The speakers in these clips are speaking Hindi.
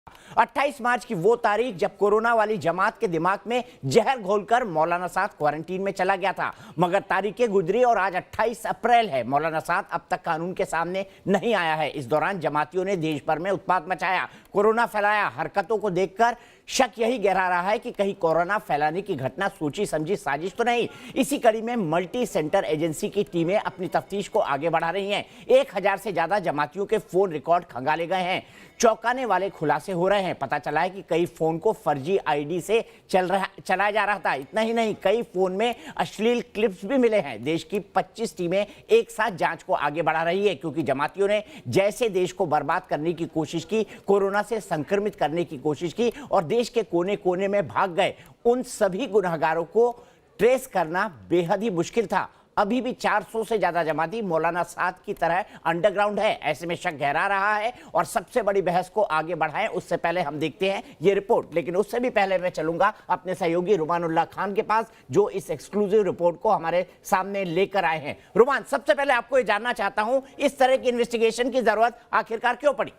28 मार्च की वो तारीख जब कोरोना वाली जमात के दिमाग में जहर घोलकर मौलाना साद क्वारंटीन में चला गया था। मगर तारीखें गुजरी और आज 28 अप्रैल है। मौलाना साद अब तक कानून के सामने नहीं आया है। इस दौरान जमातियों ने देश भर में उत्पात मचाया, कोरोना फैलाया। हरकतों को देखकर शक यही गहरा रहा है कि कहीं कोरोना फैलाने की घटना सोची समझी साजिश तो नहीं। इसी कड़ी में मल्टी सेंटर एजेंसी की टीमें अपनी तफ्तीश को आगे बढ़ा रही हैं। 1000 से ज्यादा जमातियों के फोन रिकॉर्ड खंगाले गए हैं। चौंकाने वाले खुलासे हो रहे हैं। पता चला है कि कई फोन को फर्जी आईडी से चलाया जा रहा था। इतना ही नहीं, कई फोन में अश्लील क्लिप्स भी मिले हैं। देश की 25 टीमें एक साथ जांच को आगे बढ़ा रही है, क्योंकि जमातियों ने जैसे देश को बर्बाद करने की कोशिश की, कोरोना से संक्रमित करने की कोशिश की और देश के कोने कोने में भाग गए, उन सभी गुनहगारों को ट्रेस करना बेहद ही मुश्किल था। अभी भी 400 से ज्यादा जमाती मौलाना साद की तरह अंडरग्राउंड है। ऐसे में शक गहरा रहा है और सबसे बड़ी बहस को आगे बढ़ाएं उससे पहले हम देखते हैं ये रिपोर्ट। लेकिन उससे भी पहले मैं चलूंगा अपने सहयोगी रुमानुल्लाह खान के पास, जो इस एक्सक्लूसिव रिपोर्ट को हमारे सामने लेकर आए हैं। रुमान, सबसे पहले आपको ये जानना चाहता हूं, इस तरह की इन्वेस्टिगेशन की जरूरत आखिरकार क्यों पड़ी?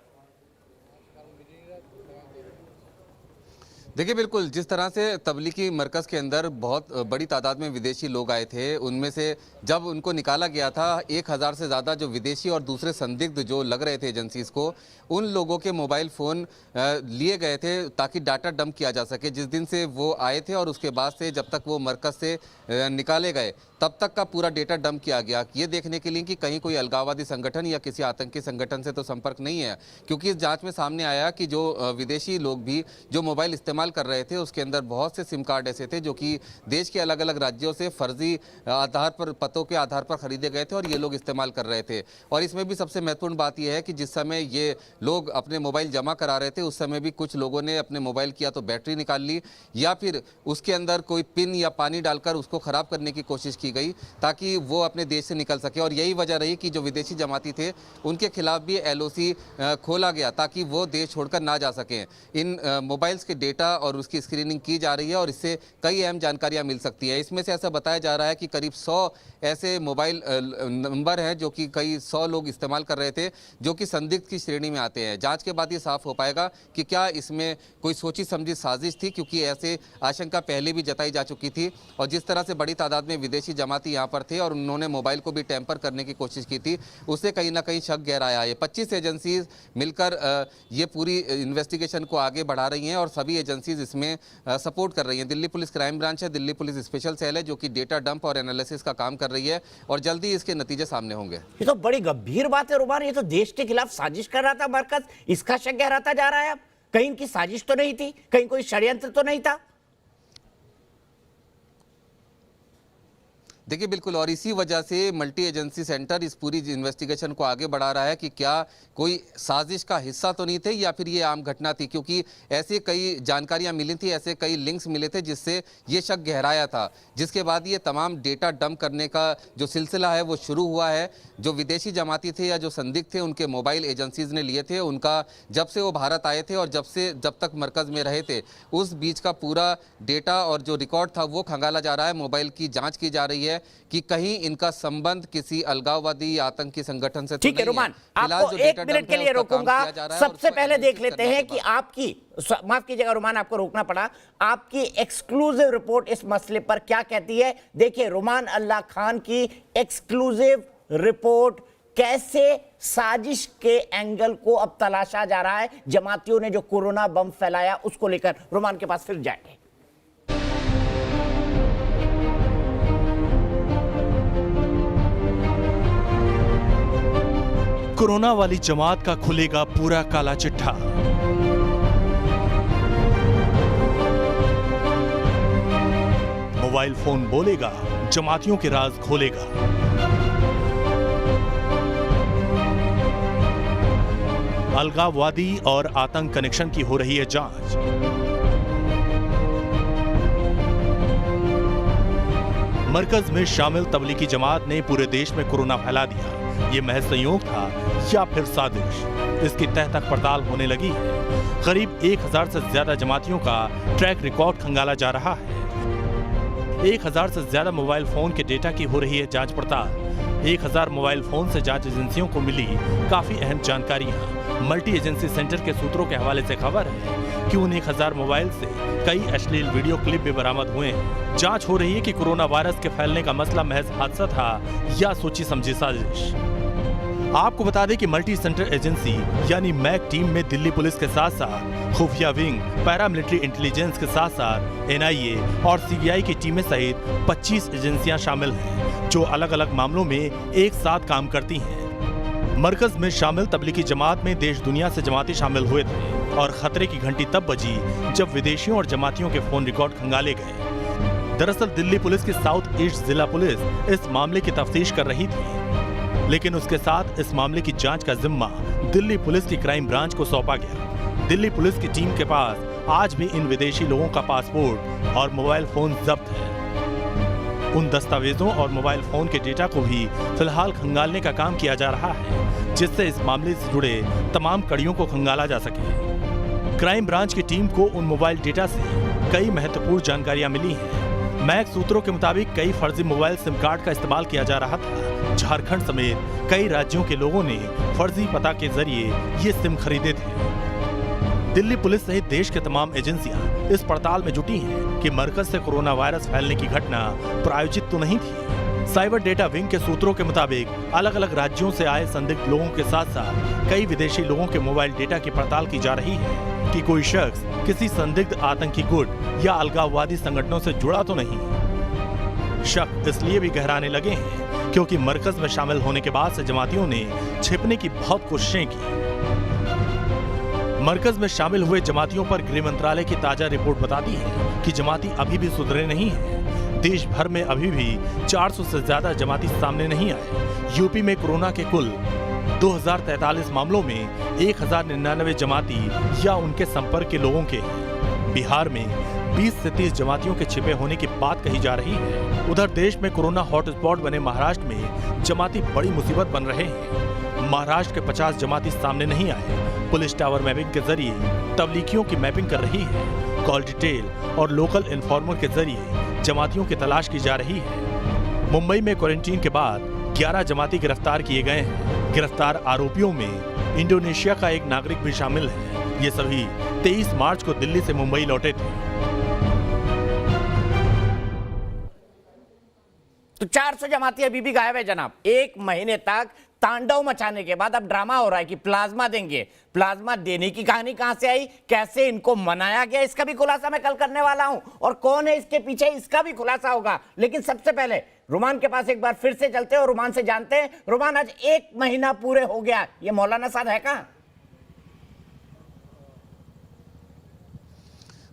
देखिए, बिल्कुल जिस तरह से तबलीगी मरकज़ के अंदर बहुत बड़ी तादाद में विदेशी लोग आए थे, उनमें से जब उनको निकाला गया था 1000 से ज़्यादा जो विदेशी और दूसरे संदिग्ध जो लग रहे थे एजेंसीज़ को, उन लोगों के मोबाइल फ़ोन लिए गए थे ताकि डाटा डंप किया जा सके। जिस दिन से वो आए थे और उसके बाद से जब तक वो मरकज़ से निकाले गए तब तक का पूरा डेटा डंप किया गया, ये देखने के लिए कि कहीं कोई अलगाववादी संगठन या किसी आतंकी संगठन से तो संपर्क नहीं है। क्योंकि इस जांच में सामने आया कि जो विदेशी लोग भी जो मोबाइल इस्तेमाल कर रहे थे, उसके अंदर बहुत से सिम कार्ड ऐसे थे जो कि देश के अलग अलग राज्यों से फर्जी आधार पर, पतों के आधार पर खरीदे गए थे और ये लोग इस्तेमाल कर रहे थे। और इसमें भी सबसे महत्वपूर्ण बात यह है कि जिस समय ये लोग अपने मोबाइल जमा करा रहे थे, उस समय भी कुछ लोगों ने अपने मोबाइल की या तो बैटरी निकाल ली या फिर उसके अंदर कोई पिन या पानी डालकर उसको ख़राब करने की कोशिश की गई ताकि वो अपने देश से निकल सके। और यही वजह रही कि जो विदेशी जमाती थे उनके खिलाफ भी LOC खोला गया ताकि वो देश छोड़कर ना जा सकें। इन मोबाइल्स के डेटा और उसकी स्क्रीनिंग की जा रही है और इससे कई अहम जानकारियां मिल सकती है। इसमें से ऐसा बताया जा रहा है कि करीब 100 ऐसे मोबाइल नंबर हैं जो कि कई 100 लोग इस्तेमाल कर रहे थे, जो कि संदिग्ध की श्रेणी में आते हैं। जांच के बाद ये साफ हो पाएगा कि क्या इसमें कोई सोची समझी साजिश थी, क्योंकि ऐसे आशंका पहले भी जताई जा चुकी थी। और जिस तरह से बड़ी तादाद में विदेशी जमाती यहाँ पर थे और उन्होंने मोबाइल को भी टैंपर करने की कोशिश की थी, उससे कहीं ना कहीं शक गहराया है। 25 एजेंसीज मिलकर ये पूरी इन्वेस्टिगेशन को आगे बढ़ा रही हैं और सभी एजेंसीज इसमें सपोर्ट कर रही है। दिल्ली पुलिस क्राइम ब्रांच है, दिल्ली पुलिस स्पेशल सेल है जो कि डेटा डंप और एनालिसिस का काम कर रही है और जल्दी इसके नतीजे सामने होंगे। ये तो बड़ी गंभीर बात है रुमान, ये तो देश के खिलाफ साजिश कर रहा था मरकज, इसका शक गहराता जा रहा है। अब कहीं इनकी साजिश तो नहीं थी, कहीं कोई षड्यंत्र तो नहीं था? देखिए, बिल्कुल, और इसी वजह से मल्टी एजेंसी सेंटर इस पूरी इन्वेस्टिगेशन को आगे बढ़ा रहा है कि क्या कोई साजिश का हिस्सा तो नहीं थे या फिर ये आम घटना थी। क्योंकि ऐसे कई जानकारियां मिली थी, ऐसे कई लिंक्स मिले थे जिससे ये शक गहराया था, जिसके बाद ये तमाम डेटा डंप करने का जो सिलसिला है वो शुरू हुआ है। जो विदेशी जमाती थे या जो संदिग्ध थे, उनके मोबाइल एजेंसीज ने लिए थे। उनका जब से वो भारत आए थे और जब तक मरकज़ में रहे थे, उस बीच का पूरा डेटा और जो रिकॉर्ड था वो खंगाला जा रहा है। मोबाइल की जाँच की जा रही है कि कहीं इनका संबंध किसी अलगाववादी या आतंकी संगठन से तो ठीक है रुमान, आपको 1 मिनट के लिए रोकूंगा। सबसे पहले देख लेते हैं कि आपकी, माफ कीजिएगा रुमान, आपको रोकना पड़ा, आपकी एक्सक्लूसिव रिपोर्ट इस मसले पर क्या कहती है। देखिए रुमानुल्लाह खान की एक्सक्लूसिव रिपोर्ट, कैसे साजिश के एंगल को अब तलाशा जा रहा है। जमातियों ने जो कोरोना बम फैलाया उसको लेकर रुमान के पास फिर जाएंगे। कोरोना वाली जमात का खुलेगा पूरा काला चिट्ठा। मोबाइल फोन बोलेगा, जमातियों के राज खोलेगा। अलगाववादी और आतंक कनेक्शन की हो रही है जांच। मरकज में शामिल तबलीगी जमात ने पूरे देश में कोरोना फैला दिया। ये महज संयोग था या फिर साजिश, इसकी तह तक पड़ताल होने लगी है। करीब 1000 से ज्यादा जमातियों का ट्रैक रिकॉर्ड खंगाला जा रहा है। 1000 से ज्यादा मोबाइल फोन के डेटा की हो रही है जांच पड़ताल। 1000 मोबाइल फोन से जांच एजेंसियों को मिली काफी अहम जानकारियां। मल्टी एजेंसी सेंटर के सूत्रों के हवाले से खबर है कि उन 1000 मोबाइल से कई अश्लील वीडियो क्लिप भी बरामद हुए हैं। जांच हो रही है कि कोरोना वायरस के फैलने का मसला महज हादसा था या सोची समझी साजिश। आपको बता दें कि मल्टी सेंटर एजेंसी यानी मैक टीम में दिल्ली पुलिस के साथ साथ खुफिया विंग, पैरामिलिट्री इंटेलिजेंस के साथ साथ NIA और CBI की टीमें सहित 25 एजेंसियां शामिल हैं, जो अलग अलग मामलों में एक साथ काम करती हैं। मरकज में शामिल तबलीगी जमात में देश दुनिया से जमाती शामिल हुए थे और खतरे की घंटी तब बजी जब विदेशियों और जमातियों के फोन रिकॉर्ड खंगाले गए। दरअसल दिल्ली पुलिस की साउथ ईस्ट जिला पुलिस इस मामले की तफ्तीश कर रही थी, लेकिन उसके साथ इस मामले की जांच का जिम्मा दिल्ली पुलिस की क्राइम ब्रांच को सौंपा गया। दिल्ली पुलिस की टीम के पास आज भी इन विदेशी लोगों का पासपोर्ट और मोबाइल फोन जब्त है। उन दस्तावेजों और मोबाइल फोन के डेटा को भी फिलहाल खंगालने का काम किया जा रहा है, जिससे इस मामले से जुड़े तमाम कड़ियों को खंगाला जा सके। क्राइम ब्रांच की टीम को उन मोबाइल डेटा से कई महत्वपूर्ण जानकारियां मिली हैं। मैक सूत्रों के मुताबिक कई फर्जी मोबाइल सिम कार्ड का इस्तेमाल किया जा रहा था। झारखंड समेत कई राज्यों के लोगों ने फर्जी पता के जरिए ये सिम खरीदे थे। दिल्ली पुलिस सहित देश के तमाम एजेंसियां इस पड़ताल में जुटी हैं कि मरकज से कोरोना वायरस फैलने की घटना प्रायोजित तो नहीं थी। साइबर डेटा विंग के सूत्रों के मुताबिक अलग अलग राज्यों से आए संदिग्ध लोगों के साथ साथ कई विदेशी लोगों के मोबाइल डेटा की पड़ताल की जा रही है कि कोई शख्स किसी संदिग्ध आतंकी गुट या अलगाववादी संगठनों से जुड़ा तो नहीं। शक इसलिए भी गहराने लगे हैं क्योंकि मरकज में शामिल होने के बाद से जमातियों ने छिपने की बहुत कोशिशें की। मरकज में शामिल हुए जमातियों पर गृह मंत्रालय की ताजा रिपोर्ट बताती है कि जमाती अभी भी सुधरे नहीं हैं। देश भर में अभी भी 400 से ज्यादा जमाती सामने नहीं आए। यूपी में कोरोना के कुल 2043 मामलों में 1099 जमाती या उनके संपर्क के लोगों के हैं। बिहार में 20 से 30 जमातियों के छिपे होने की बात कही जा रही है। उधर देश में कोरोना हॉटस्पॉट बने महाराष्ट्र में जमाती बड़ी मुसीबत बन रहे हैं। महाराष्ट्र के 50 जमाती सामने नहीं आए। पुलिस टावर मैपिंग के जरिए तबलीगियों की मैपिंग कर रही है। कॉल डिटेल और लोकल इन्फॉर्मर के जरिए जमातियों की तलाश की जा रही है। मुंबई में क्वारंटीन के बाद 11 जमाती गिरफ्तार किए गए हैं। गिरफ्तार आरोपियों में इंडोनेशिया का एक नागरिक भी शामिल है। ये सभी 23 मार्च को दिल्ली से मुंबई लौटे थे। तो 400 जमाती अभी भी गायब है जनाब। एक महीने तक तांडव मचाने के बाद अब ड्रामा हो रहा है कि प्लाज्मा देंगे। प्लाज्मा देने की कहानी कहां से आई, कैसे इनको मनाया गया, इसका भी खुलासा मैं कल करने वाला हूं, और कौन है इसके पीछे, इसका भी खुलासा होगा। लेकिन सबसे पहले रुमान के पास एक बार फिर से चलते हैं और रुमान से जानते हैं। रुमान, आज 1 महीना पूरे हो गया, ये मौलाना साहब है कहां?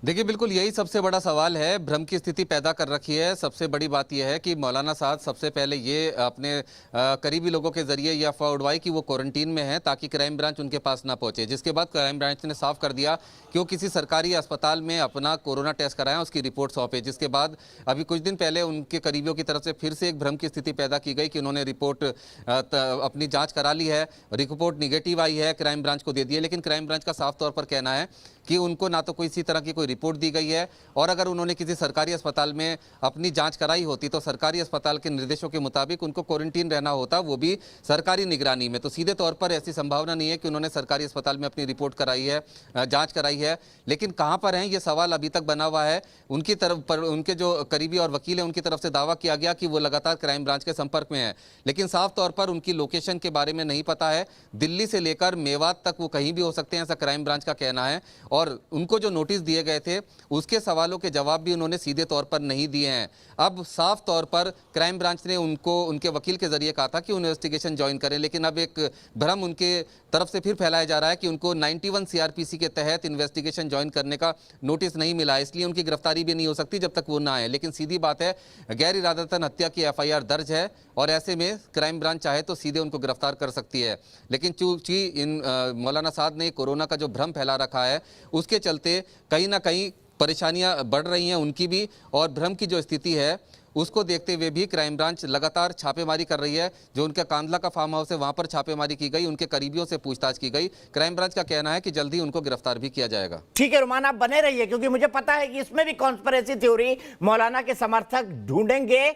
देखिए, बिल्कुल यही सबसे बड़ा सवाल है। भ्रम की स्थिति पैदा कर रखी है। सबसे बड़ी बात यह है कि मौलाना साहब सबसे पहले ये अपने करीबी लोगों के जरिए ये अफवाह उड़वाई कि वो क्वारंटीन में हैं ताकि क्राइम ब्रांच उनके पास ना पहुंचे, जिसके बाद क्राइम ब्रांच ने साफ कर दिया कि वो किसी सरकारी अस्पताल में अपना कोरोना टेस्ट कराएं, उसकी रिपोर्ट सौंपे। जिसके बाद अभी कुछ दिन पहले उनके करीबियों की तरफ से फिर से एक भ्रम की स्थिति पैदा की गई कि उन्होंने रिपोर्ट अपनी जाँच करा ली है, रिपोर्ट निगेटिव आई है, क्राइम ब्रांच को दे दी है। लेकिन क्राइम ब्रांच का साफ तौर पर कहना है कि उनको ना तो कोई इसी तरह की कोई रिपोर्ट दी गई है, और अगर उन्होंने किसी सरकारी अस्पताल में अपनी जांच कराई होती तो सरकारी अस्पताल के निर्देशों के मुताबिक उनको क्वारंटीन रहना होता, वो भी सरकारी निगरानी में। तो सीधे तौर पर ऐसी संभावना नहीं है कि उन्होंने सरकारी अस्पताल में अपनी रिपोर्ट कराई है, जांच कराई है। लेकिन कहां पर हैं, ये सवाल अभी तक बना हुआ है। उनकी तरफ पर उनके जो करीबी और वकील हैं उनकी तरफ से दावा किया गया कि वो लगातार क्राइम ब्रांच के संपर्क में है, लेकिन साफ तौर पर उनकी लोकेशन के बारे में नहीं पता है। दिल्ली से लेकर मेवात तक वो कहीं भी हो सकते हैं, ऐसा क्राइम ब्रांच का कहना है। और उनको जो नोटिस दिए गए थे उसके सवालों के जवाब भी उन्होंने सीधे तौर पर नहीं दिए हैं। अब साफ तौर पर क्राइम ब्रांच ने उनको उनके वकील के जरिए कहा था कि इन्वेस्टिगेशन ज्वाइन करें, लेकिन अब एक भ्रम उनके तरफ से फिर फैलाया जा रहा है कि उनको 91 सीआरपीसी के तहत इन्वेस्टिगेशन ज्वाइन करने का नोटिस नहीं मिला, इसलिए उनकी गिरफ्तारी भी नहीं हो सकती जब तक वो ना आए। लेकिन सीधी बात है, गैर इरादतन हत्या की एफआईआर दर्ज है और ऐसे में क्राइम ब्रांच चाहे तो सीधे उनको गिरफ्तार कर सकती है। लेकिन चूंकि इन मौलाना साद ने कोरोना का जो भ्रम फैला रखा है उसके चलते कहीं ना कहीं परेशानियां बढ़ रही हैं उनकी भी, और भ्रम की जो स्थिति है उसको देखते हुए भी क्राइम ब्रांच लगातार छापेमारी कर रही है। जो उनका कांदला का फार्म हाउस है वहां पर छापेमारी की गई, उनके करीबियों से पूछताछ की गई। क्राइम ब्रांच का कहना है कि जल्दी उनको गिरफ्तार भी किया जाएगा। ठीक है रुमान, आप बने रहिए, क्योंकि मुझे पता है कि इसमें भी कॉन्स्पिरेसी थ्योरी मौलाना के समर्थक ढूंढेंगे।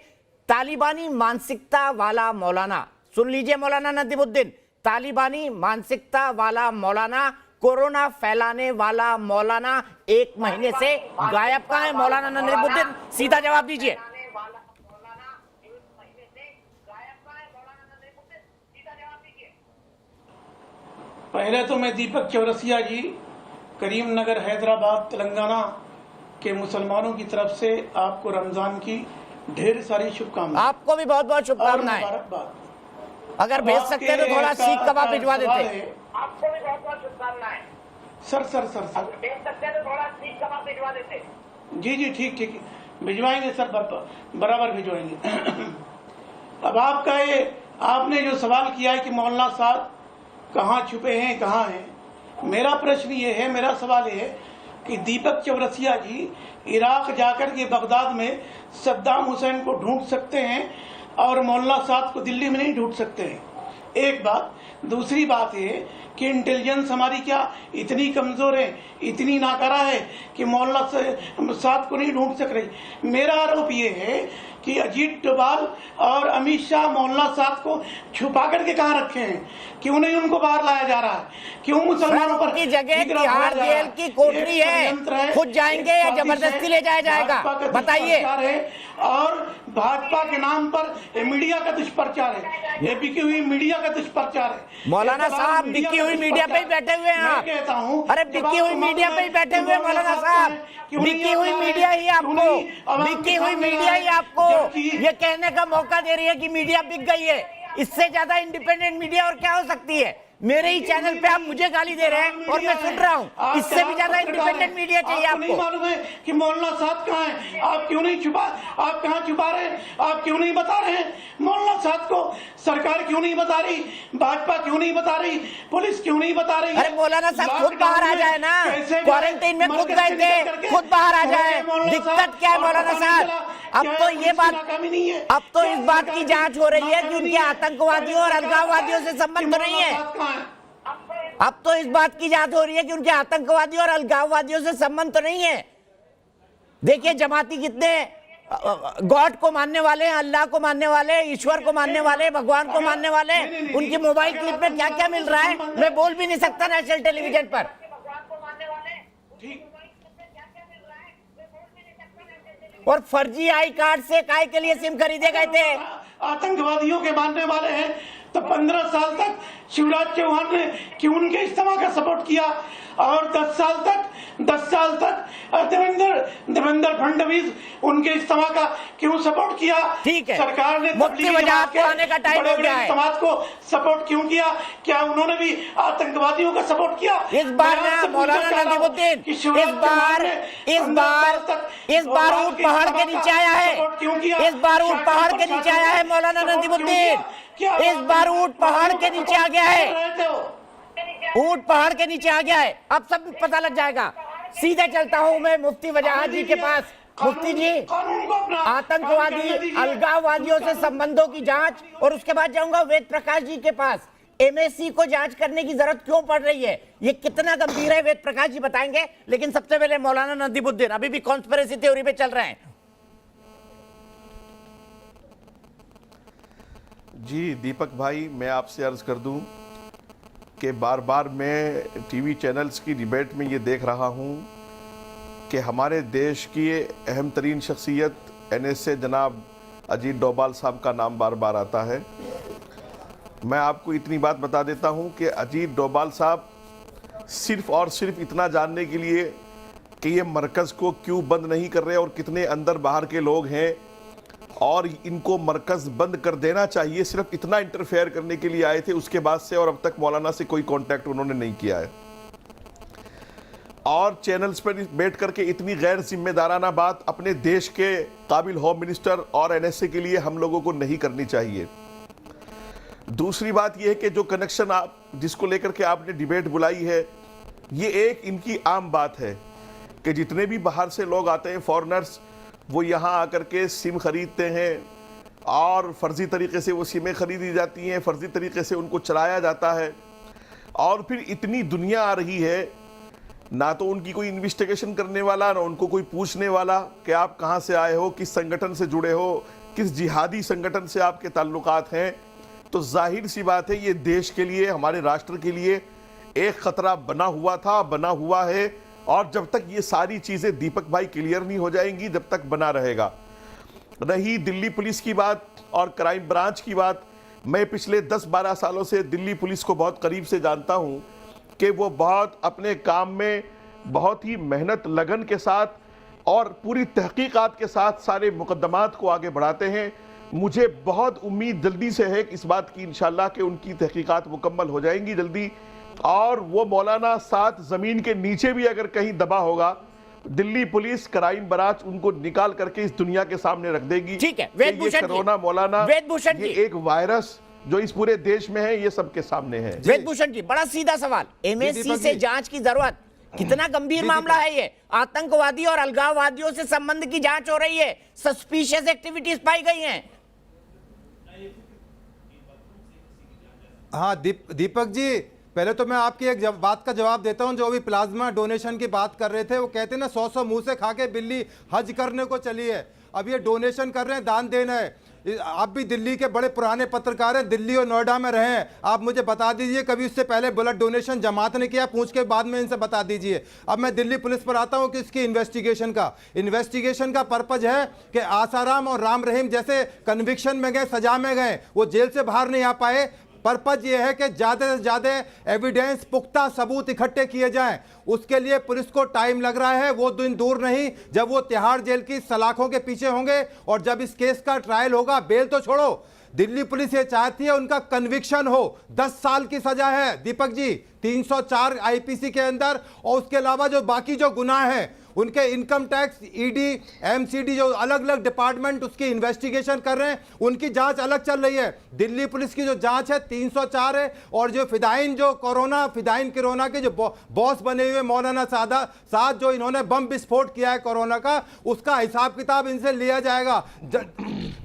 तालिबानी मानसिकता वाला मौलाना, सुन लीजिए मौलाना नदीमुद्दीन, तालिबानी मानसिकता वाला मौलाना, कोरोना फैलाने वाला मौलाना 1 महीने से गायब कहां है? मौलाना नदीमुद्दीन सीधा जवाब दीजिए। पहले तो मैं दीपक चौरसिया जी, करीमनगर हैदराबाद तेलंगाना के मुसलमानों की तरफ से आपको रमजान की ढेर सारी शुभकामनाएं आपको भी बहुत बहुत और शुभकामनाएं। मुबारकबाद। अगर भेज सकते तो थोड़ा सीख कबाब भिजवा देते। आपको भी बहुत बहुत शुभकामनाएं। सर भेज सकते तो थोड़ा सीख कबाब भिजवा देते। जी ठीक भिजवाएंगे सर, बराबर भिजवाएंगे। अब आपका ये आपने जो सवाल किया है कि मौलाना साहब कहाँ छुपे हैं, कहाँ हैं, मेरा प्रश्न ये है, मेरा सवाल ये है कि दीपक चौरसिया जी इराक जाकर के बगदाद में सद्दाम हुसैन को ढूंढ सकते हैं और मौलाना साहब को दिल्ली में नहीं ढूंढ सकते हैं, एक बात। दूसरी बात ये कि इंटेलिजेंस हमारी क्या इतनी कमजोर है, इतनी नाकारा है कि मौलाना साहब को नहीं ढूंढ सक रही। मेरा आरोप ये है कि अजीत डोभाल और अमित शाह मौलाना साहब को छुपा करके कहाँ रखे हैं, क्यों नहीं उनको बाहर लाया जा रहा है, क्यों मुसलमानों पर की जगह तिहाड़ जेल की कोठरी है, खुद जाएंगे या जबरदस्ती ले जाया जाएगा? बताइए। और भाजपा के नाम पर मीडिया का दुष्प्रचार है, ये बिकी हुई मीडिया का दुष्प्रचार है। मौलाना साहब बिकी हुई मीडिया पे ही बैठे हुए हैं आप। कहता हूँ, अरे बिकी हुई मीडिया पे ही बैठे हुए मौलाना साहब, बिकी हुई मीडिया ही आपको, बिकी हुई मीडिया ही आपको ये कहने का मौका दे रही है कि मीडिया बिक गई है। इससे ज्यादा इंडिपेंडेंट मीडिया और क्या हो सकती है? मेरे ही चैनल पे आप मुझे गाली दे रहे हैं और मैं सुन रहा हूँ। इससे भी ज्यादा इंडिपेंडेंट मीडिया चाहिए आपको। नहीं मालूम है कि मौलाना साहब कहाँ हैं? आप क्यों नहीं छुपा, आप कहाँ छुपा रहे हैं? आप क्यों नहीं बता रहे हैं मौलाना साहब को? सरकार क्यों नहीं बता रही? भाजपा क्यों नहीं बता रही? पुलिस क्यों नहीं बता रही? अरे मौलाना साहब खुद बाहर आ जाए ना, क्वारंटाइन में खुद गए थे, खुद बाहर आ जाए। दिक्कत क्या है मौलाना साहब? अब तो ये बात, अब तो इस बात की जांच हो रही है कि उनके आतंकवादियों और अलगाववादियों से संबंध तो नहीं है। अब तो इस बात की जांच हो रही है कि उनके आतंकवादियों और अलगाववादियों से संबंध तो नहीं है। देखिए जमाती कितने गॉड को मानने वाले हैं, अल्लाह को मानने वाले, ईश्वर को मानने वाले, भगवान को मानने वाले। उनकी मोबाइल क्लिप में क्या क्या मिल रहा है मैं बोल भी नहीं सकता नेशनल टेलीविजन पर। और फर्जी आई कार्ड से काय के लिए सिम खरीदे गए थे? आतंकवादियों के मानने वाले हैं तो 15 साल तक शिवराज चौहान ने क्यों उनके इस्तेमाल का सपोर्ट किया, और 10 साल तक देवेंद्र फडणवीस उनके इस्तेमाल का क्यों सपोर्ट किया? ठीक है, सरकार ने मुफ्ती वजाहत को आने का टाइम हो गया है। समाज को सपोर्ट क्यों किया? क्या उन्होंने भी आतंकवादियों का सपोर्ट किया? इस बार ना मौलाना नदीमुद्दीन, इस बार ऊंट पहाड़ के नीचे आया है। इस बार ऊंट पहाड़ के नीचे आया है मौलाना नदीमुद्दीन, इस बार ऊंट पहाड़ के नीचे आ गया है, ऊंट पहाड़ के नीचे आ गया है। अब सब पता लग जाएगा। सीधे चलता हूं मैं मुफ्ती वजाहत जी के पास। मुफ्ती जी, आतंकवादी अलगाववादियों से संबंधों की जांच, और उसके बाद जाऊंगा वेद प्रकाश जी के पास। एमएससी को जांच करने की जरूरत क्यों पड़ रही है, ये कितना गंभीर है, वेद प्रकाश जी बताएंगे। लेकिन सबसे पहले मौलाना नदीमुद्दीन, अभी भी कॉन्स्पिरेसी थ्योरी पे चल रहे हैं। जी दीपक भाई, मैं आपसे अर्ज कर दूं कि बार बार मैं टीवी चैनल्स की डिबेट में ये देख रहा हूं कि हमारे देश की अहम तरीन शख्सियत NSA जनाब अजीत डोभाल साहब का नाम बार बार आता है। मैं आपको इतनी बात बता देता हूं कि अजीत डोभाल साहब सिर्फ और सिर्फ इतना जानने के लिए कि ये मरकज़ को क्यों बंद नहीं कर रहे और कितने अंदर बाहर के लोग हैं और इनको मरकज़ बंद कर देना चाहिए, सिर्फ इतना इंटरफेयर करने के लिए आए थे। उसके बाद से और अब तक मौलाना से कोई कांटेक्ट उन्होंने नहीं किया है। और चैनल्स पर बैठ करके इतनी गैर जिम्मेदाराना बात अपने देश के काबिल होम मिनिस्टर और NSA के लिए हम लोगों को नहीं करनी चाहिए। दूसरी बात यह है कि जो कनेक्शन आप जिसको लेकर के आपने डिबेट बुलाई है, ये एक इनकी आम बात है कि जितने भी बाहर से लोग आते हैं फॉरेनर्स, वो यहाँ आकर के सिम खरीदते हैं और फर्जी तरीके से वो सिमें खरीदी जाती हैं, फर्जी तरीके से उनको चलाया जाता है। और फिर इतनी दुनिया आ रही है, ना तो उनकी कोई इन्वेस्टिगेशन करने वाला, ना उनको कोई पूछने वाला कि आप कहाँ से आए हो, किस संगठन से जुड़े हो, किस जिहादी संगठन से आपके ताल्लुकात हैं, तो जाहिर सी बात है ये देश के लिए, हमारे राष्ट्र के लिए एक खतरा बना हुआ था, बना हुआ है, और जब तक ये सारी चीजें दीपक भाई क्लियर नहीं हो जाएंगी जब तक बना रहेगा। रही दिल्ली पुलिस की बात और क्राइम ब्रांच की बात, मैं पिछले 10-12 सालों से दिल्ली पुलिस को बहुत करीब से जानता हूं कि वो बहुत अपने काम में बहुत ही मेहनत लगन के साथ और पूरी तहकीकात के साथ सारे मुकदमात को आगे बढ़ाते हैं। मुझे बहुत उम्मीद जल्दी से है इस बात की इंशाल्लाह कि उनकी तहकीकात मुकम्मल हो जाएंगी जल्दी, और वो मौलाना साथ ज़मीन के नीचे भी अगर कहीं दबा होगा, दिल्ली पुलिस क्राइम ब्रांच उनको निकाल करके इस दुनिया के सामने रख देगी। ठीक है, कि ये कोरोना मौलाना, ये एक वायरस जो इस पूरे देश में है, ये सबके सामने है। वेदभूषण जी, बड़ा सीधा सवाल, एमएससी से जांच की जरूरत, कितना गंभीर मामला है ये? आतंकवादी और अलगाववादियों से संबंध की जांच हो रही है, सस्पिशियस एक्टिविटीज पाई गई हैं। हाँ दीपक जी, पहले तो मैं आपकी एक बात का जवाब देता हूं। जो अभी प्लाज्मा डोनेशन की बात कर रहे थे, वो कहते हैं ना 100 मुंह से खा के बिल्ली हज करने को चली है। अब ये डोनेशन कर रहे हैं, दान देना है। आप भी दिल्ली के बड़े पुराने पत्रकार हैं, दिल्ली और नोएडा में रहे हैं, आप मुझे बता दीजिए कभी उससे पहले ब्लड डोनेशन जमात ने किया? पूछ के बाद में इनसे बता दीजिए। अब मैं दिल्ली पुलिस पर आता हूं कि इसकी इन्वेस्टिगेशन का पर्पज है कि आसाराम और राम रहीम जैसे कन्विक्शन में गए, सजा में गए, वो जेल से बाहर नहीं आ पाए। पर्पज ये है कि ज़्यादा से ज़्यादा एविडेंस, पुख्ता सबूत इकट्ठे किए जाएं। उसके लिए पुलिस को टाइम लग रहा है। वो दिन दूर नहीं जब वो तिहाड़ जेल की सलाखों के पीछे होंगे, और जब इस केस का ट्रायल होगा, बेल तो छोड़ो, दिल्ली पुलिस ये चाहती है उनका कन्विक्शन हो। 10 साल की सजा है दीपक जी 304 आईपीसी के अंदर, और उसके अलावा जो बाकी जो गुनाह हैं उनके इनकम टैक्स, ईडी, एमसीडी, जो अलग अलग डिपार्टमेंट उसकी इन्वेस्टिगेशन कर रहे हैं, उनकी जांच अलग चल रही है। दिल्ली पुलिस की जो जांच है 304 है, और जो फिदाइन कोरोना के जो बॉस बने हुए मौलाना साद जो इन्होंने बम विस्फोट किया है कोरोना का, उसका हिसाब किताब इनसे लिया जाएगा।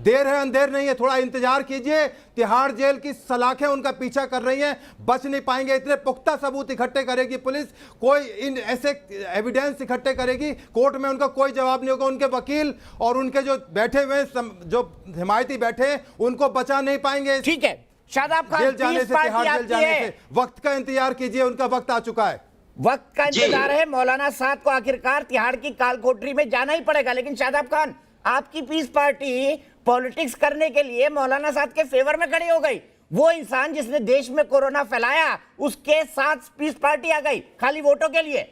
देर है अंधेर नहीं है, थोड़ा इंतजार कीजिए। तिहाड़ जेल की सलाखें उनका पीछा कर रही हैं, बच नहीं पाएंगे। इतने पुख्ता सबूत इकट्ठे करेगी पुलिस, कोई इन ऐसे एविडेंस इकट्ठे करेगी, कोर्ट में उनका कोई जवाब नहीं होगा। उनके वकील और उनके जो बैठे हुए जो हिमायती बैठे, उनको बचा नहीं पाएंगे। ठीक है, शादाब खान, जेल जाने से, तिहाड़ जेल जाने से वक्त का इंतजार कीजिए, उनका वक्त आ चुका है। वक्त का इंतजार है। मौलाना साद को आखिरकार तिहाड़ की काल कोठरी में जाना ही पड़ेगा। लेकिन शादाब खान, आपकी पीस पार्टी पॉलिटिक्स करने के लिए मौलाना साद के फेवर में खड़ी हो गई। वो इंसान जिसने देश में कोरोना फैलाया, उसके साथ पीस पार्टी आ गई खाली वोटों के लिए।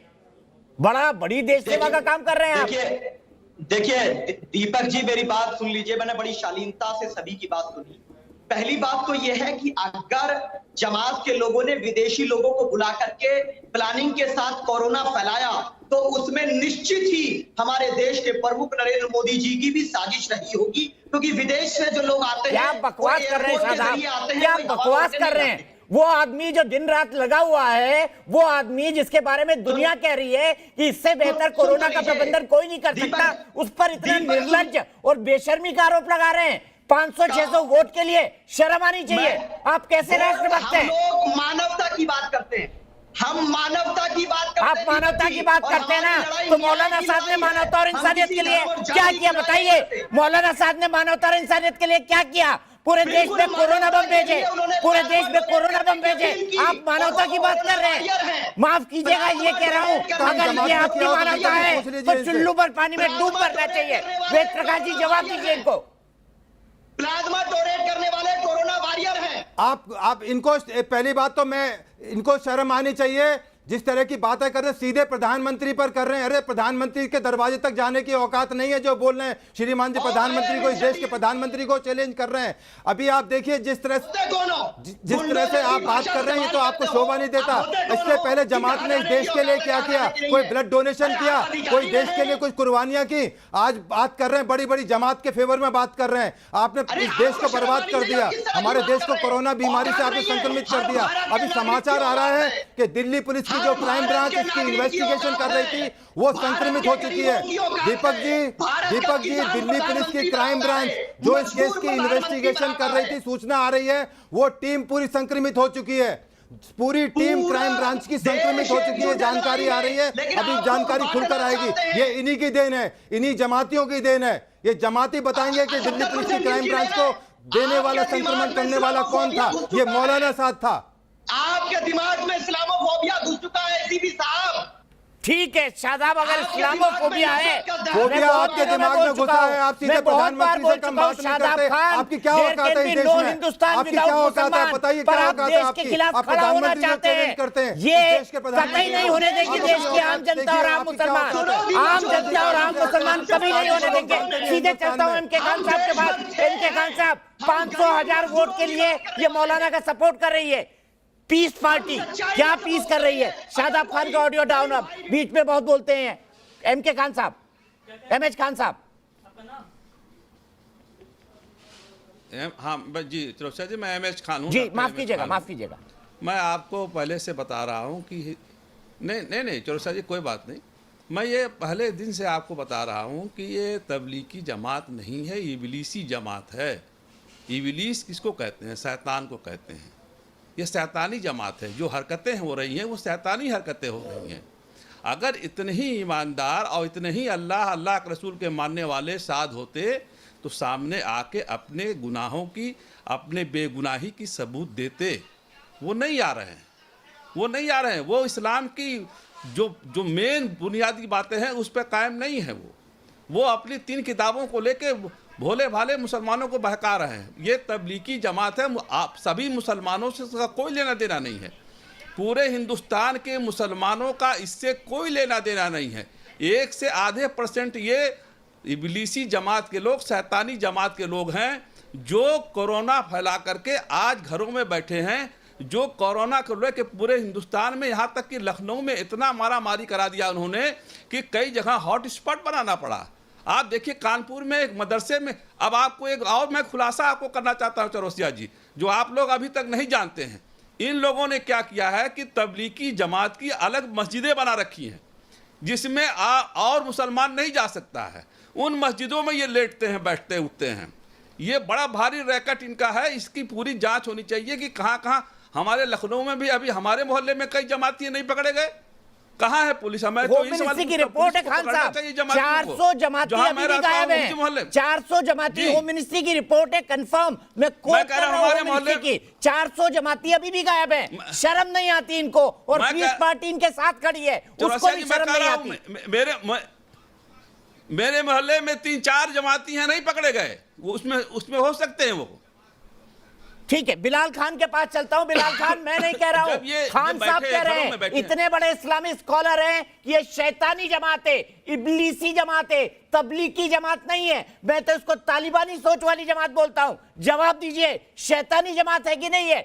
बड़ी देश सेवा का काम कर रहे हैं आप। देखिए दीपक जी, मेरी बात सुन लीजिए। मैंने बड़ी शालीनता से सभी की बात सुनी। पहली बात तो यह है कि अगर जमात के लोगों ने विदेशी लोगों को बुला करके प्लानिंग के साथ कोरोना फैलाया, तो उसमें निश्चित ही हमारे देश के प्रमुख नरेंद्र मोदी जी की भी साजिश रही होगी, क्योंकि विदेश से जो लोग आते हैं, क्या बकवास कर रहे हैं साहब, क्या बकवास कर रहे हैं? वो आदमी जो दिन रात लगा हुआ है, वो आदमी जिसके बारे में दुनिया कह रही है कि इससे बेहतर कोरोना का प्रबंधन कोई नहीं कर सकता, उस पर इतना निर्लज्ज और बेशर्मी का आरोप लगा रहे हैं। 500-600 वोट के लिए शर्म आनी चाहिए। आप कैसे राष्ट्रभक्त हैं? हम लोग मानवता की बात करते हैं, हम मानवता की बात करते हैं। आप मानवता की बात करते हैं ना, तो मौलाना साहब ने मानवता और इंसानियत के लिए क्या किया बताइए? मौलाना साहब ने मानवता और इंसानियत के लिए क्या किया? पूरे देश में कोरोना बम भेजे, पूरे देश में कोरोना बम भेजे। आप मानवता की बात कर रहे हैं? माफ कीजिएगा, ये कह रहा हूँ, अगर ये आपकी मानवता है तो चुल्लू पर पानी में डूब मरना चाहिए। वेद प्रकाश जी, जवाब दीजिए इनको। प्लाज्मा डोनेट करने वाले कोरोना वॉरियर हैं। आप इनको, पहली बात तो मैं इनको शर्म आनी चाहिए। जिस तरह की बातें कर रहे हैं सीधे प्रधानमंत्री पर कर रहे हैं। अरे प्रधानमंत्री के दरवाजे तक जाने की औकात नहीं है जो बोल रहे हैं। श्रीमान जी प्रधानमंत्री को, इस देश के प्रधानमंत्री को चैलेंज कर रहे हैं। अभी आप देखिए जिस तरह से आप बात कर रहे हैं, तो आपको शोभा नहीं देता। इससे पहले जमात ने इस देश के लिए क्या किया? कोई ब्लड डोनेशन किया, कोई देश के लिए कुछ कुर्बानियां की। आज बात कर रहे हैं, बड़ी बड़ी जमात के फेवर में बात कर रहे हैं। आपने इस देश को बर्बाद कर दिया, हमारे देश को कोरोना बीमारी से आपने संक्रमित कर दिया। अभी समाचार आ रहा है कि दिल्ली पुलिस जो क्राइम ब्रांच इसकी इन्वेस्टिगेशन कर रही थी, वो संक्रमित हो चुकी है। दीपक जी, दिल्ली पुलिस की क्राइम ब्रांच जो इस केस की इन्वेस्टिगेशन कर रही थी, सूचना आ रही है वो टीम पूरी संक्रमित हो चुकी है। पूरी टीम क्राइम ब्रांच की संक्रमित हो चुकी है, जानकारी आ रही है। अभी जानकारी खुलकर आएगी। ये इन्हीं की देन है, इन्हीं जमातियों की देन है। ये जमाती बताएंगे कि दिल्ली पुलिस की क्राइम ब्रांच को देने वाला, संक्रमण करने वाला कौन था? ये मौलाना साहब था। आपके दिमाग में इस्लामोफोबिया घुस चुका है एसीपी साहब। ठीक है शादाब, अगर इस्लामोफोबिया है, फोबिया आपके दिमाग में घुसा है, आप सीधे प्रधानमंत्री से कम बात नहीं करते। आपकी क्या औकात है इस देश में? आपकी क्या औकात है? बताइए क्या औकात है आपकी? आप प्रधानमंत्री से चैलेंज करते हैं, ये देश के प्रधानमंत्री कतई नहीं होने देंगे। देश की आम जनता और आम मुसलमान, आम जनता और आम मुसलमान कभी नहीं होने देंगे। सीधे चलता हूँ इनके खान साहब के बाद। इनके खान साहब 500,000 वोट के लिए ये मौलाना का सपोर्ट कर रही है। पीस पार्टी क्या पीस कर रही है? शादाब खान का ऑडियो डाउन, अब बीच में बहुत बोलते हैं। एमके खान साहब, एमएच खान साहब। हाँ जी चौरसिया जी, मैं एमएच खान हूँ। जी माफ कीजिएगा, माफ कीजिएगा। मैं आपको पहले से बता रहा हूँ कि नहीं चौरसिया जी कोई बात नहीं। मैं ये पहले दिन से आपको बता रहा हूँ कि ये तबलीगी जमात नहीं है, इबलीसी जमात है। इबलीस किसको कहते हैं? शैतान को कहते हैं। ये शैतानी जमात है। जो हरकतें हो रही हैं वो शैतानी हरकतें हो रही हैं। अगर इतने ही ईमानदार और इतने ही अल्लाह के रसूल के मानने वाले साध होते तो सामने आके अपने गुनाहों की, अपने बेगुनाही की सबूत देते। वो नहीं आ रहे हैं, वो नहीं आ रहे हैं। वो इस्लाम की जो मेन बुनियादी बातें हैं उस पर कायम नहीं है। वो अपनी 3 किताबों को लेके भोले भाले मुसलमानों को बहका रहे हैं। ये तबलीगी जमात है। आप सभी मुसलमानों से इसका कोई लेना देना नहीं है। पूरे हिंदुस्तान के मुसलमानों का इससे कोई लेना देना नहीं है। 1 से आधे % ये इबलीसी जमात के लोग, शैतानी जमात के लोग हैं जो कोरोना फैला करके आज घरों में बैठे हैं। जो कोरोना को लेकर पूरे हिंदुस्तान में, यहाँ तक कि लखनऊ में इतना मारा मारी करा दिया उन्होंने कि कई जगह हॉट स्पॉट बनाना पड़ा। आप देखिए कानपुर में एक मदरसे में, अब आपको एक और मैं खुलासा आपको करना चाहता हूं चौरसिया जी, जो आप लोग अभी तक नहीं जानते हैं। इन लोगों ने क्या किया है कि तबलीगी जमात की अलग मस्जिदें बना रखी हैं जिसमें और मुसलमान नहीं जा सकता है। उन मस्जिदों में ये लेटते हैं, बैठते उठते हैं। ये बड़ा भारी रैकेट इनका है। इसकी पूरी जांच होनी चाहिए कि कहाँ कहाँ। हमारे लखनऊ में भी अभी हमारे मोहल्ले में कई जमाती नहीं पकड़े गए। कहाँ है पुलिस? हमें तो इस सवाल की रिपोर्ट है खान साहब, 400 जमाती अभी भी गायब है। 400 जमाती होम मिनिस्ट्री की रिपोर्ट है, कंफर्म। मैं कोट कर रहा हूं होम मिनिस्ट्री की। 400 जमाती अभी भी गायब है। शर्म नहीं आती इनको, और पीस पार्टी इनके साथ खड़ी है, उसको भी शर्म नहीं आती। मेरे मोहल्ले में 3-4 जमाती हैं नहीं पकड़े गए। उसमें हो सकते हैं वो। ठीक है, बिलाल खान के पास चलता हूं। बिलाल खान, मैं नहीं कह रहा हूं, खान साहब कह रहे हैं। इतने बड़े इस्लामी स्कॉलर हैं कि ये शैतानी जमात है, इब्लीसी जमात है, तबलीगी जमात नहीं है। मैं तो इसको तालिबानी सोच वाली जमात बोलता हूं। जवाब दीजिए, शैतानी जमात है कि नहीं है?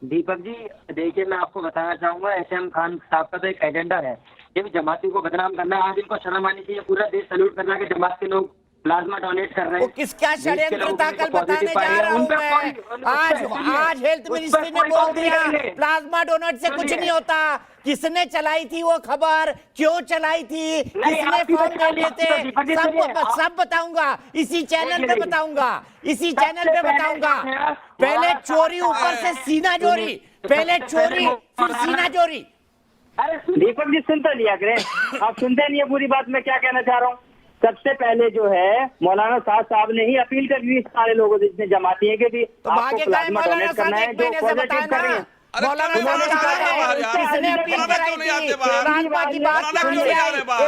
दीपक जी देखिए, मैं आपको बताना चाहूंगा, एसएम खान साहब का तो एक एजेंडा है, ये भी जमाती को बदनाम करना। आज इनको शर्म आनी चाहिए। पूरा देश सैल्यूट कर रहा है कि जमात के लोग प्लाज्मा डोनेट कर रहे हैं। किसका षड्यंत्र था कल बताने जा रहा हूं मैं। आज हेल्थ मिनिस्ट्री ने बोल दिया प्लाज्मा डोनेट से कुछ नहीं होता। किसने चलाई थी वो खबर, क्यों चलाई थी, किसने फॉर्म दे लिए थे, सब बताऊंगा। इसी चैनल पे बताऊंगा, इसी चैनल पे बताऊंगा। पहले चोरी, ऊपर से सीना चोरी। पहले चोरी फिर सीना चोरी। अरे दीपक जी सुन तो लिया करें, आप सुनते नहीं है पूरी बात। मैं क्या कहना चाह रहा हूँ, सबसे पहले जो है मौलाना साहब ने ही अपील कर दी सारे लोगों से जितने जमाती हैं कि भी आपको प्लाज्मा डोनेट करना है, जो पॉजिटिव कर रहे हैं।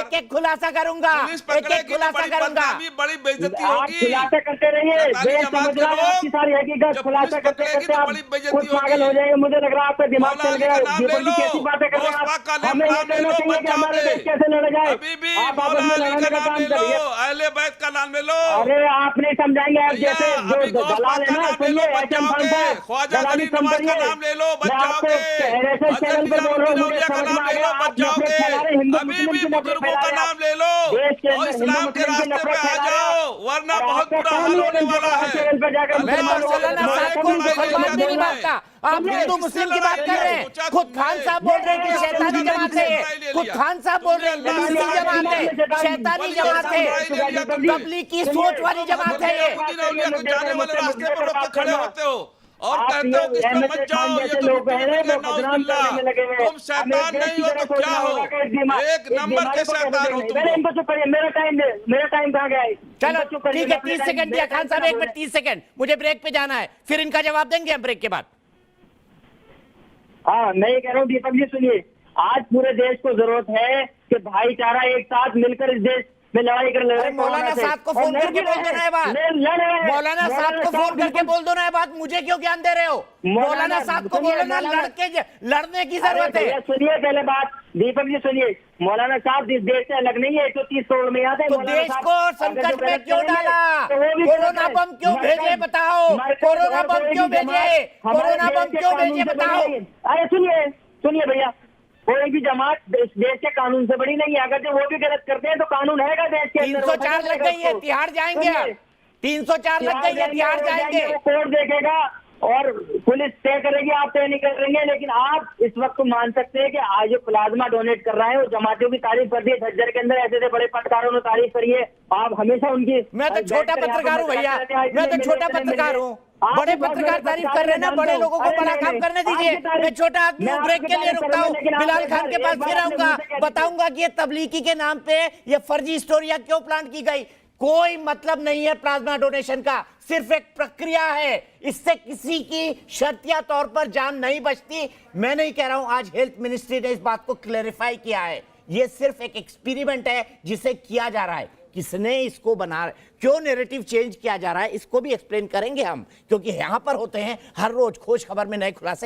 एक खुलासा करूंगा, एक खुलासा करूंगा। बड़ी बेइज्जती आप होगी। खुलासा करते रहिए, देश समझना है आपकी सारी हकीकत। खुलासा करते करते आप खुद पागल हो जाएंगे। मुझे लग रहा है आपका दिमाग चल गया। दीपक जी कैसी बातें कर रहे हैं आप? हमें ये कहना चाहिए कि हमारे देश कैसे लड़े जाए। आप आपस में लड़ने का काम करिए। अहले बैत का नाम ले लो। अरे आप नहीं समझाएंगे। आप जैसे जो दलाल है ना, सुनिए एसएम खान साहब, दलाली कम करिए। आपको ऐसे चैनल पे बोल रहा हूँ, मुझे समझ में आ गया। आप नफरत फैला रहे, हिंदू मुस्लिम की नफरत फैला रहे। नाम ले लो देश के और अंदर हिंदू इस्लाम के मुस्लिम की रास्ते पे नफरत आ फैला रहे जाओ, हो। वरना बहुत बुरा हाल होने वाला है। चैनल पे जाकर मैं मौलाना साहब को मुसलमान भी नहीं बांटता। आप हिंदू मुस्लिम की बात कर रहे हैं। खुद खान साहब बोल रहे हैं कि शैतानी जमात है। खुद खान साहब बोल रहे हैं इब्लीसी जमात है, शैतानी जमात है, तबलीगी सोच वाली जमात है ये। जाने वाले रास्ते पर रोक के खड़े होते हो। और कहते हो कि इसमें मत जाओ, ये तो मिट्टी में मिल गया, नाउजुबिल्लाह। तुम शैतान नहीं हो तो क्या हो? एक नंबर के शैतान हो तुम। इनको चुप करिए, मेरा टाइम कहाँ गया है? चलो ठीक है, 30 सेकंड दिया खान साहब, 1 मिनट 30 सेकंड, मुझे ब्रेक पे जाना है, फिर इनका जवाब देंगे हम ब्रेक के बाद। हाँ, मैं ये कह रहा हूँ दीपक जी सुनिए, आज पूरे देश को जरूरत है कि भाईचारा एक साथ मिलकर इस देश में लड़ाई कर ले। मौलाना साहब को फोन करके बोल दो ना ये बात, मौलाना साहब को फोन करके बोल दो ना ये बात, मुझे क्यों ज्ञान दे रहे हो? मौलाना साहब को बोलो ना, लड़ने की जरूरत है। सुनिए पहले बात, दीपक जी सुनिए, मौलाना साहब इस देश से अलग नहीं है, 130 करोड़ में आते हैं। तो देश को संकट में क्यों डाला? कोरोना बम क्यों भेजे बताओ? कोरोना बम क्यों भेजे? कोरोना बम क्यों भेजे बताओ? अरे सुनिए भैया, कोई भी जमात इस देश के कानून से बड़ी नहीं है। अगर जो वो भी गलत करते हैं तो कानून है देश के अंदर। 304 लग गई है, तिहाड़ जाएंगे। 304 लग गई है, तिहाड़ जाएंगे। कोर्ट देखेगा और पुलिस तय करेगी, आप तय नहीं करेंगे। लेकिन आप इस वक्त मान सकते हैं कि आज जो प्लाज्मा डोनेट कर रहा है वो जमातियों की तारीफ कर दी है। झज्जर के अंदर ऐसे बड़े पत्रकारों ने तारीफ करी है, आप हमेशा उनकी। मैं तो छोटा पत्रकार हूँ भैया, मैं तो छोटा पत्रकार हूँ। बड़े पत्रकार तारीफ कर रहे हैं ना, बड़े लोगों को बड़ा काम करने दीजिए। मैं छोटा आदमी हूँ, ब्रेक के लिए रुकता हूँ, बिलाल खान के पास फिर आऊंगा, बताऊंगा कि ये तबलीगी के नाम पे ये फर्जी स्टोरियां क्यों प्लांट की गई। कोई मतलब नहीं है प्लाज्मा डोनेशन का, सिर्फ एक प्रक्रिया है, इससे किसी की शर्तिया तौर पर जान नहीं बचती। मैं नहीं कह रहा हूं, आज हेल्थ मिनिस्ट्री ने इस बात को क्लैरिफाई किया है। यह सिर्फ एक एक्सपेरिमेंट है जिसे किया जा रहा है। किसने इसको बना, क्यों नैरेटिव चेंज किया जा रहा है, इसको भी एक्सप्लेन करेंगे हम, क्योंकि यहां पर होते हैं हर रोज खोज खबर में नए खुलासे।